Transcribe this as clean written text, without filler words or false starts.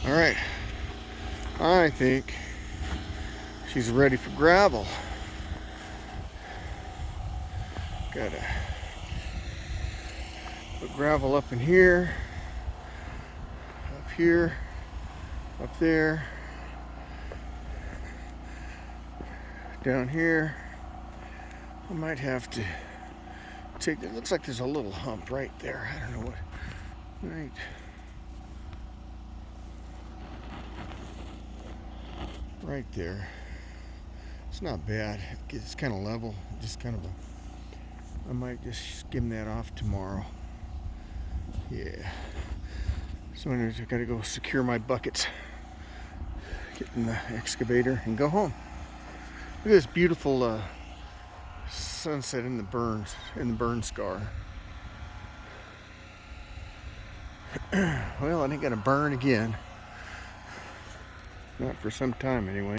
All right, I think she's ready for gravel. Gotta put gravel up in here, up here, up there, down here. I might have to take, it looks like there's a little hump right there. I don't know what, right there. It's not bad. It's kind of level, just kind of a, I might just skim that off tomorrow. Yeah. So anyways, I gotta go secure my buckets, get in the excavator and go home. Look at this beautiful sunset in the burn scar. Well, I ain't gonna burn again. Not for some time anyway.